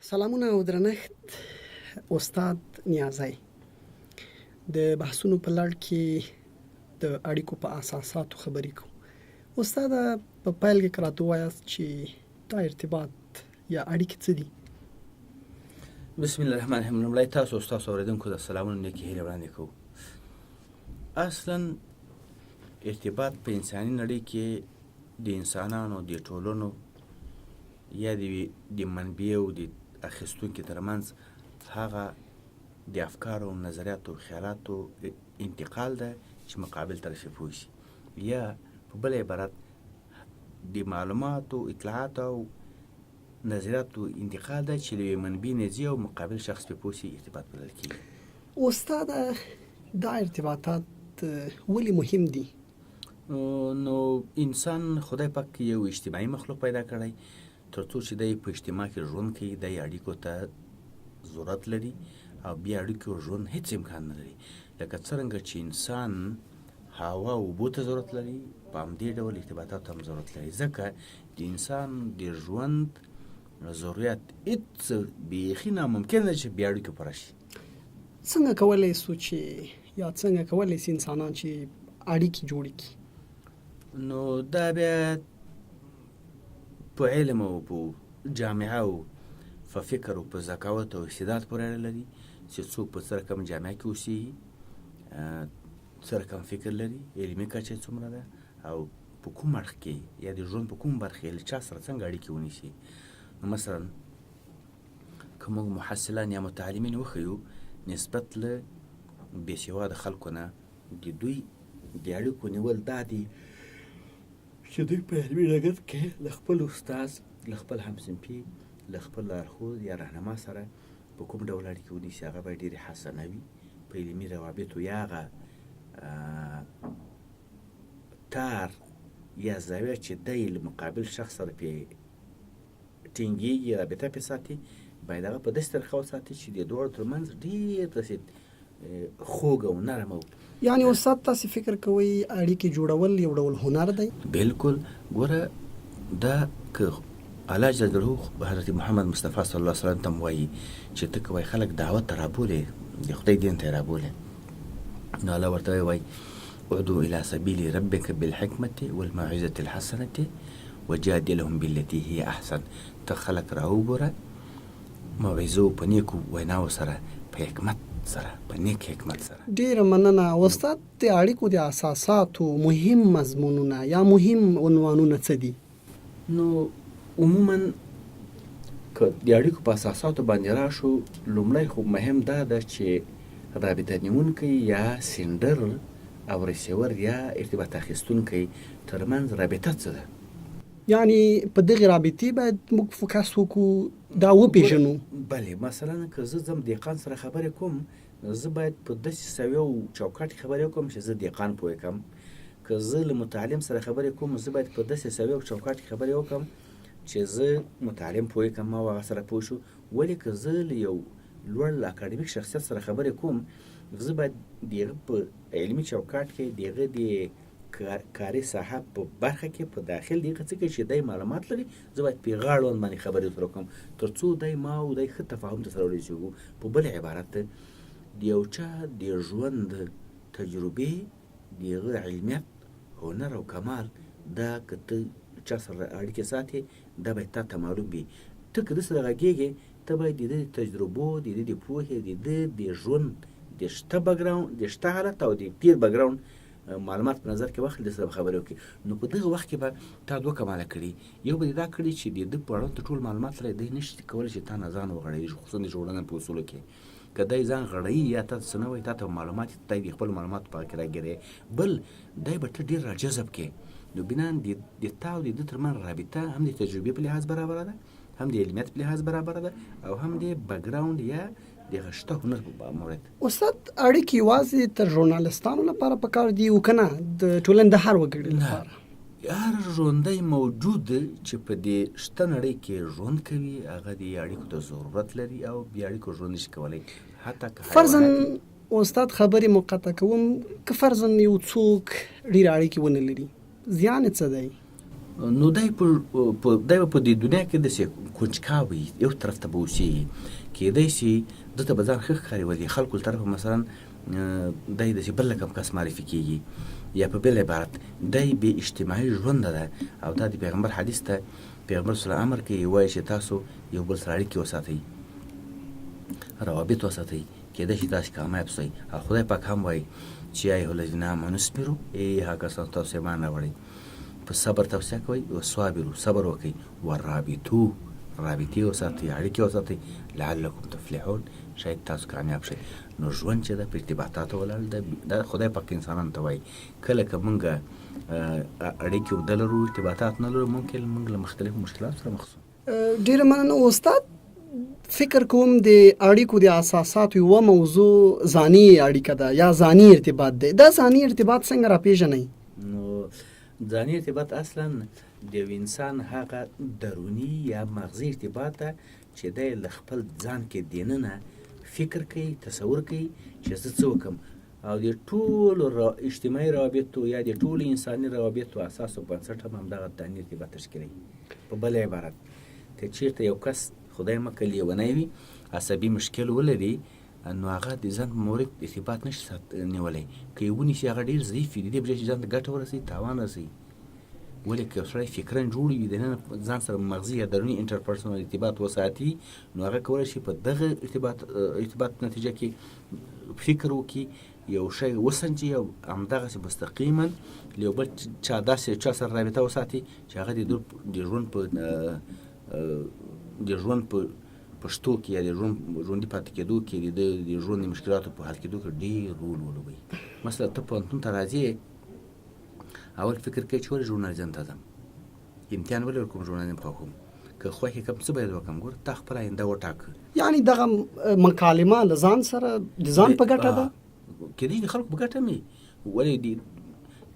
سلامونه او درنښت استاد نیازی د بحثونو په لړ کې د اړیکو په اساساتو خبرې کوو. استاد په پیل کې راته وایاست چې دا ارتباط یا اړیکې څه دي؟ بسم الله الرحمن الرحیم. لومړی تاسو ستاسو اوریدونکو د سلامونه نیکې هیلې وړاندې کوو. اصلا ارتباط په انساني نړۍ کې د انسانانو د ټولنو یا د منبع او د اخیستونکي ترمنځ هغه د افکارو، نظریاتو، خیالاتو انتقال ده چې مقابل طرف یې پوه شي، یا په بل عبارت د معلوماتو، اطلاعاتو او نظریاتو انتقال ده چې له یوې منبع نه ځي او مقابل شخص پرې پوه شي، ارتباط بلل کېږي. استاد دا ارتباطات ولې مهم دي؟ نو انسان خدای پاک یو اجتماعي مخلوق پیدا کړی تر څو چې دی په اجتماع کې ژوند کوي، دی اړیکو ته ضرورت لري او بیا اړیکو ژوند هیڅ امکان نه لري. لکه څرنګه چې انسان هوا او اوبو ته ضرورت لري، په همدې ډول ارتباطات هم ضرورت لري، ځکه د انسان د ژوند ضرورت هیڅ بیخي ناممکن ده چې بیا اړیکې پوره شي. څنګه کولی سو چې یا څنګه کولی سي انسانان چې اړیکې جوړې کړي؟ نو دا بیا په علم او په جامعه او په فکر او په ذکاوت او استعداد پورې اړه لري چې څوک په څه رقم جامعه کې اوسېږي، څه رقم فکر لري، علمي کچه یې څومره ده او په کوم اړخ کې یا د ژوند په کوم برخه کې له چا سره څنګه اړیکې ونیسي. نو مثلا که موږ محصلان یا متعلمین وښیو نسبت له بېسواده خلکو نه د دوی د اړیکو نیول دا دي چې دوی په علمي ډګر کې له خپل استاد، له خپل همصنفي، له خپل لارښود یا رهنما سره په کوم ډول اړیکې ونیسي، هغه باید ډېرې حسنه وي. په علمي روابطو یا هغه تار یا زاویه چې دی له مقابل شخص سره پرې ټینګېږي، رابطه پرې ساتي، باید هغه په داسې طریقه وساتي چې د دواړو ترمنځ ډېر داسې خوږ او نرم او یعنی استاد تاسې فکر کوئ اړیکې جوړول یو ډول هنر دی؟ بالکل. ګوره دا که الله جل جلاله حضرت محمد مصطفی صلی الله علیه وسلم ته وایي چې ته که وایي خلک دعوت ته رابولې، د خدای دین ته یې رابولې، نو الله ورته وایي ادعو الى سبیل ربک بالحکمة والموعظة الحسنة وجادلهم بالتي هي احسن. ته خلک راوبوره موعظو په نیکو ویناو سره، په حکمت سره، په نیک حکمت سره. ډیره مننه استاد. د اړیکو د اساساتو مهم مضمونونه یا مهم عنوانونه څه دي؟ نو عموما که د اړیکو په اساساتو باندې راشو، لومړی خو مهم دا ده چې رابطه نیونکی یا سینډر او ریسیور یا ارتباط اخیستونکی ترمنځ رابطه څه ده. یعنی په دغه رابطې باید موږ فوکس وکړو، دا وپېژنو. بلې، مثلا که زه ځم دهقان سره خبرې کوم، زه باید په داسې سویه او چوکاټ کې خبرې وکړم چې زه دهقان پوه کړم. که زه له متعلم سره خبرې کوم، زه باید په داسې سویه او چوکاټ کې خبرې وکړم چې زه متعلم پوه کړم او هغه سره پوه شو. ولې که زه له یو لوړ اکاډمیک شخصیت سره خبرې کوم، زه باید د هغه په علمي چوکاټ کې د هغه د کاري ساحه په برخه کې په داخل دغه څه کې چې دی معلومات لري، زه باید په غاړه باندې خبرې ورسره وکړم تر څو دی ما او دی ښه تفاهم ته سره ورسېږو. په بل عبارت د یو چا د ژوند تجربې، د هغه علمیت، هنر او کمال، دا که ته چا سره اړیکې ساتې دا باید تا ته معلوم وي. ته که ده سره غږېږې، ته باید د ده د تجربو، د ده د پوهې، د ده د ژوند د شته بکګراوند، د شته حالت او د تیر بکګراوند معلومات په نظر کې واخلي، د سره خبرې وکړي. نو په دغه وخت کې به تا دوه کماله کړي. یو به دا کړي چې د ده په اړه ته ټول معلومات لري، دی نشي کولی چې تا نه ځان وغړوي، خصوصا د ژغورنې په اصولو کې. که دی ځان غړوي یا تا ته څه نه وایي، تا ته معلومات دی د خپلو معلوماتو په هغه کې راګیرې، بل دی به ته ډېر راجذب کړې. نو بنا د تا او د ده ترمنځ رابطه هم د تجربې په لحاظ برابره ده، هم د علمیت په لحاظ برابره ده، او هم د بکګراوند یا دغه شته هنر په مورد. استاد اړیکې یوازې تر ژورنالستانو لپاره پکار دي او که نه د ټولنې د هر وګړي لپاره؟ هر ژوندی موجود چې په دې شته نړۍ کې ژوند کوي، هغه د اړیکو ته ضرورت لري او بې اړیکو ژوند نشي کولی. حتی که فرضاً استاد خبرې مقطع کوم، که فرضاً یو څوک ډېرې اړیکې ونه لري، زیان یې څه دی؟ نو دی په دې دنیا کې داسې کنجکاوي یو طرف ته به اوسېږي، کیدای شي ده ته به ځان ښه ښکاري ولې خلکو له طرفه مثلا دی داسې بل رقم کس معرفي کېږي، یا په بل عبارت دی بې اجتماعي ژوند ده. او دا د پیغمبر حدیث ته پیغمبر صلی الله امر کوي، وایي چې تاسو یو بل سره اړیکې وساتئ، روابط وساتئ، کیدای شي تاسې کامیاب شئ. او خدای پاک هم وایي چې یا ایها الذین آمنوا اصبروا، ای هغه کسان تاسو ایمان راوړئ، په صبر توصیه کوئ، وصابروا صبر وکئ، ورابطو رابطې وساتئ، اړیکې وساتئ، لعلکم تفلحون، شاید تاسو کامیاب شئ. نو ژوند چې ده په ارتباطاتو ولاړ ده. دا خدای پاک انسانانو ته وایي کله که موږ اړیکې اوږده لرو، ارتباطات نه لرو، ممکن موږ له مختلفو مشکلاتو سره مخ شو. ډېره مننه استاد. فکر کوم د اړیکو د اساساتو یوه موضوع ځاني اړیکه ده یا ځاني ارتباط دی. دا ځاني ارتباط څنګه راپېژنئ؟ نو ځاني ارتباط اصلا د یو انسان هغه دروني یا مغزي ارتباط ده چې دی له خپل ځان کې دننه فکر کوي، تصور کوي چې زه څه وکړم، او د ټولو اجتماعي روابطو یا د ټولو انساني روابطو اساس او بنسټ هم همدغه ځاني ارتباط تشکیلوي. په بل عبارت که چېرته یو کس خدای مکړي لیونی وي، عصبي مشکل ولري، نو هغه د ځان په مورد ارتباط نشي نیولی. که یې ونیسي هغه ډېر ضعیف وي، د دې بجای چې ځان ته ګټه ورسوي تاوان رسوي. ولې که یو سړی فکرا جوړ وي، دننه ځان سره مغزي یا دروني انټرپرسونل ارتباط وساتي، نو هغه کولی شي په دغه ارتباط نتیجه کې فکر وکړي، یو شی وسنجي، او همدغسې مستقیما له یو بل چا داسې چا سره رابطه وساتي چې هغه د ژوند په شتو کې یا د ژوندي پاتې کېدو کې د ژوند د مشکلاتو په حل کېدو کې ډېر رول ولوبوي. مثلا ته پوهنتون ته راځې، اول فکر کوي چې ولې ژورنالیزم ته ځم، امتحان ولې ورکوم، ژورنالیزم خوښوم، که خوښ یې کړم څه باید وکړم. ګوره تا خپله آینده وټاکه. یعنې دغه مکالمه له ځان سره د ځان په ګټه ده؟ کېدای شي د خلکو په ګټه هم وي، ولې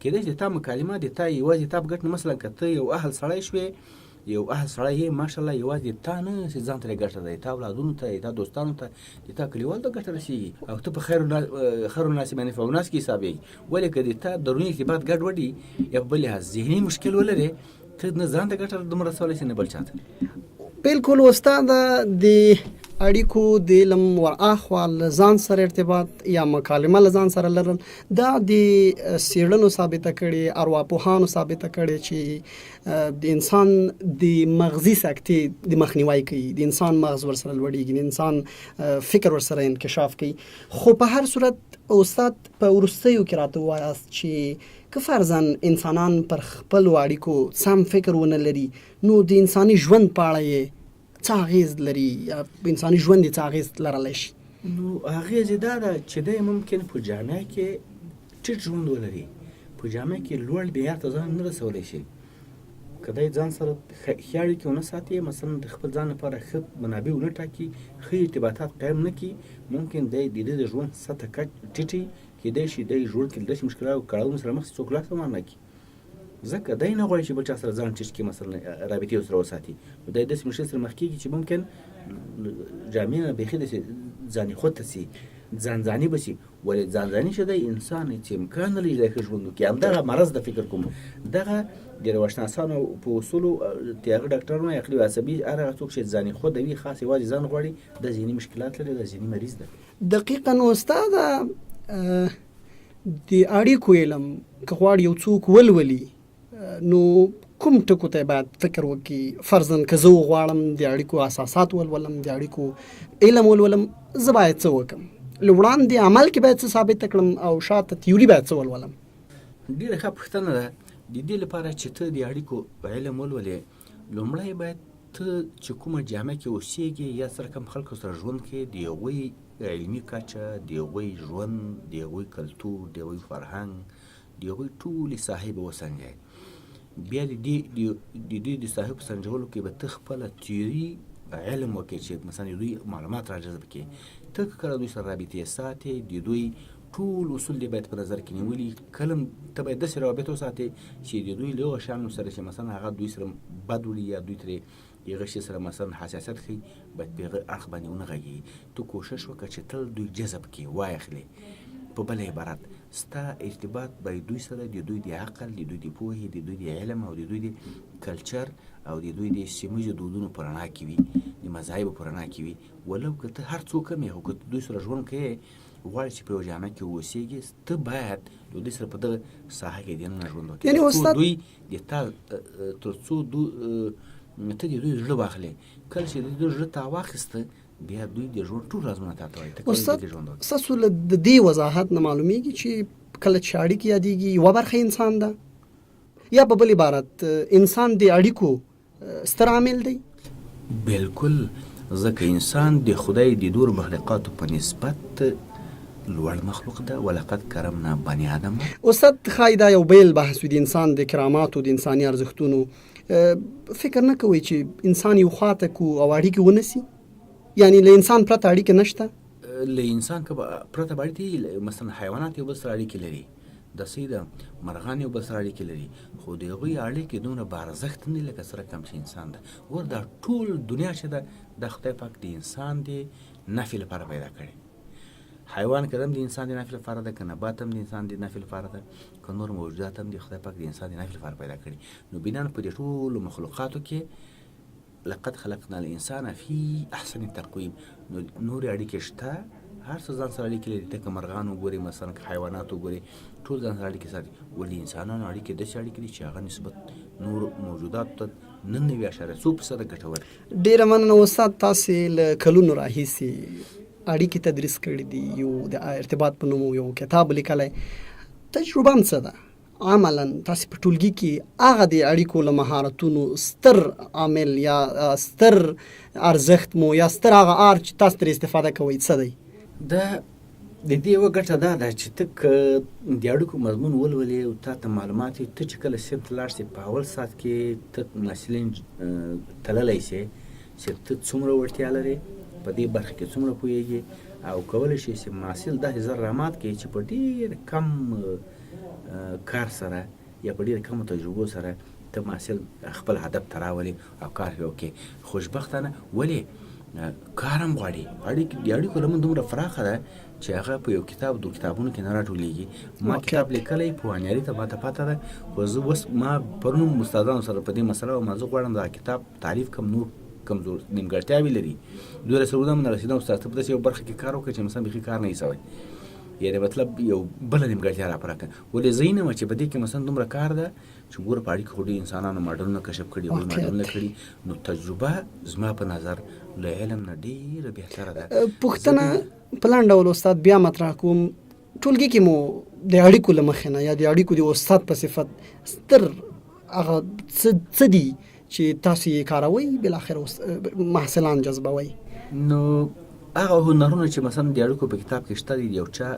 کېدای شي د تا مکالمه د تا یوازې تا په ګټه نه. مثلا که ته یو اهل سړی شوې، یو اهل سړی یې ماشاءالله، یوازې تا نه چې ځان ته ګټه ده، تا اولادونو ته، تا دوستانو ته، تا کلیوالو ته ګټه رسېږي، او ته په خیر الناس باندې فوناس کې حساب یې. ولې که د تا دروني ارتباط ګډوډي یا په بل لحاظ ذهني مشکل ولرې، ته نه ځان ته ګټه دومره رسولی شي نه بل چا ته. بالکل استاد. د اړیکو د علم ورآخوا له ځان سره ارتباط یا مکالمه له ځان سره لرل، دا د څېړنو ثابته کړې، ارواپوهانو ثابته کړې چې د انسان د مغزي سکتې د مخنیوی کوي، د انسان مغز ورسره لوړېږي، د انسان فکر ورسره انکشاف کوي. خو په هر صورت استاد په وروستیو کې راته ووایاست چې که فرضاً انسانان پر خپلو اړیکو سم فکر ونه لري، نو د انساني ژوند په اړه یې څه اغېز لري یا انساني ژوند یې څه اغېز لرلی شي؟ نو اغېز یې دا ده چې دی ممکن په جامعه کې ټیټ ژوند ولري، په جامعه کې لوړ معیار ته ځان نه رسولی شي. که دی ځان سره ښې اړیکې ونه ساتي، مثلا د خپل ځان لپاره ښه منابع ونه ټاکي، ښه ارتباطات قایم نه کړي، ممکن دی د دې د ژوند سطحه ټیټي، کېدای شي دی ژوند کې له داسې مشکلاتو او کړاوونو سره مخ شي څوک لاس هم ونه کړي. ځکه دی نه غواړي چې بل چا سره ځان ټیټ کړي، مثلا رابطې ورسره وساتي. دی داسې مشکل سره مخ کېږي چې ممکن جامعې نه بیخي داسې ځاني خود ته سي، ځانځاني به سي. ولې ځانځاني چې دی انسان هېڅ امکان نه لري دی ښه ژوند وکړي. همدغه مرض د فکر کوم، دغه د روانشناسانو په اصولو د هغه ډاکټرانو عقلي او عصبي هر هغه څوک چې ځاني خود وي، خاص یوازې ځان غواړي، د ذهني مشکلات لري، د ذهني مریض ده. دقیقاً استاده. د اړیکو علم که غواړي یو څوک ولولي، نو کوم ټکو ته باید فکر وکړي؟ فرضاً که زه وغواړم د اړیکو اساسات ولولم، د اړیکو علم ولولم، زه باید څه وکړم؟ له وړاندې عمل کې باید څه ثابته کړم او شاته تیوري باید څه ولولم؟ ډېره ښه پوښتنه ده. د دې لپاره چې ته د اړیکو علم ولولې، لومړی باید ته چې کومه جامعه کې اوسېږې یا سره کم خلکو سره ژوند کې، د هغوی علمي کچه، د هغوی ژوند، د هغوی کلتور، د هغوی فرهنګ، د هغوی ټولې ساحې به وسنجئ. بیا د دې د ساحې په سنجولو کې به ته خپله تیوري علم وکړې چې مثلا د دوی معلومات را جذب کړې. ته که کله دوی سره رابطې ساتې، د دوی ټول اصول دې باید په نظر کې نیولي. کله ته باید داسې روابط وساتې چې د دوی له هغو شیانو سره چې مثلا هغه دوی سره بد وړي یا دوی ترې هغه شي سره مثلا حساسیت ښیي، باید په هغه اړخ باندې ونه غږېږي. ته کوشش وکړه چې تل دوی جذب کړې، وایخلې. په بل عبارت ستا ارتباط باید دوی سره د دوی د عقل، د دوی د پوهې، د دوی د علم او د دوی د کلچر او د دوی د سیمه دودونو په رڼا کې وي، د مذاهبو په رڼا کې وي. ولو که ته هر څوک هم یې، خو که دوی سره ژوند کوې، غواړې چې په یوه جامع کې واوسېږي، ته باید د دوی سره په دغه ساحه کې دننه ژوند وکړې، یعنې استاد دوی د تا تر څو ته د دوی زړه واخلې. کله چې د دوی زړه تا واخیسته، بیا دوی د ژوند ټول رازونه تا ته وایي. ته استاد کولی ژوند وکړې. ستاسو له د دې وضاحت نه معلومیږي چې کله چې اړیکې یادېږي یوه برخه انسان ده، یا په بل عبارت انسان د اړیکو ستر عامل دی. بالکل، ځکه انسان د خدای د دور مخلوقاتو په نسبت لوړ مخلوق ده. ولقد کرمنا بني آدم. استاد ښایي دا یو بیل بحث وي د انسان د کراماتو، د انساني ارزښتونو. فکر نه کوئ چې انسان یو خواته کو او اړیکې ونسي؟ یعنی له انسان پرته اړیکې نشته؟ له انسان که پرته به اړیکې، مثلا حیوانات یو بل سره اړیکې لري، داسې ده مرغان یو بل سره اړیکې لري، خو د هغوی اړیکې دومره بارزښت نه دي لکه سره کم چې انسان ده. ور دا ټول دنیا چې ده، دا خدای پاک د انسان د نفع لپاره پیدا کړی. حیوان که هم د انسان د نفع لپاره ده، که نبات هم د انسان د نفع لپاره ده، که نور موجودات هم د خدای پاک د انسان د نفع لپاره پیدا کړي. نو بنا په دې ټولو مخلوقاتو کې لقد خلقنا الانسان فی احسن تقویم. نو نورې اړیکې شته، هر څه ځان سره اړیکې لري. ته که مرغان وګورې، مثلا که حیوانات وګورې، ټول ځان سره اړیکې ساتي. ولې انسانانو اړیکې داسې اړیکې دي چې هغه نسبت نور موجوداتو ته 99.0% ګټور دي. ډېره مننه استاد، تاسې له کلونو راهیسې اړیکې تدریس کړي دي، یو د ارتباط په نوم یو کتاب لیکلی. تجربه هم څه ده؟ عملا تاسې په ټولګي کې هغه د اړیکو له مهارتونو ستر عامل یا ستر ارزښت مو یا ستر هغه ار چې تاسو ترې استفاده کوئ څه دی؟ دا د دې یوه ګټه دا ده چې ته که د اړیکو مضمون ولولې او تا ته معلومات وي، ته چې کله صنف ته لاړ شې، په اول ساعت کې ته محصلین تللی شې چې ته څومره وړتیا لرې، په دې برخه کې څومره پوهېږي، او کولی شي چې محصل داسې زر رامات کړي چې په ډېر کم کار سره یا په ډېر کمو تجربو سره ته محصل خپل هدف ته راولي او کار وکړي. خوشبختانه ولې کار هم غواړي. د اړیکو لمن دومره پراخه ده چې هغه په یو کتاب دو کتابونو کې نه راټولېږي. ما کتاب لیکلی پوهنیاري ته ماته پته ده، خو زه اوس ما پرون استادانو سره په دې مسله وم، زه غواړم دا کتاب تعریف کم، نور کمزور نیمګړتیاوې لري، دوی رسولم نه رسېدم استاد ته په داسې یو برخه کې کار وکړه چې مثلا بیخي کار نه یې سوی، یعنې مطلب یو بله نیمګړتیا را پوره کړه. ولې زه یې نه وم چې په دې کې مثلا دومره کار ده چې ګوره په اړیکو خو ډېر انسانانو ماډلونه کشف کړي، هغوی ماډلونه کړي. نو تجربه زما په نظر له علم نه ډېره بهتره ده. پوښتنه په لنډ ډول استاد بیا مطرح کوم، ټولګي کې مو د اړیکو له مخې نه یا د اړیکو د استاد په صفت ستر هغه څه دي چې تاسو یې کاروئ بالاخره محصلان جذبوئ؟ نو هغه هنرونه چې مثلا د اړیکو په کتاب کې شته دي، یو چا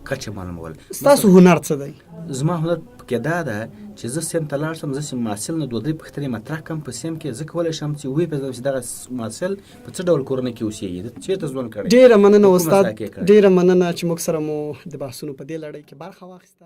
کچه معلومول. ستاسو هنر څه دی؟ زما هنر پکې دا ده چې زه سیم ته لاړ شم، زه چې محصل نه 2-3 پوښتنې مطرح کړم په سیم کې، زه کولی شم چې وپېژنم چې دغه محصل په څه ډول کورنۍ کې اوسېږي، چېرته ژوند کړی. ډېره مننه استاد، ډېره مننه چې موږ سره مو د بحثونو په دې لړۍ کې برخه واخیسته.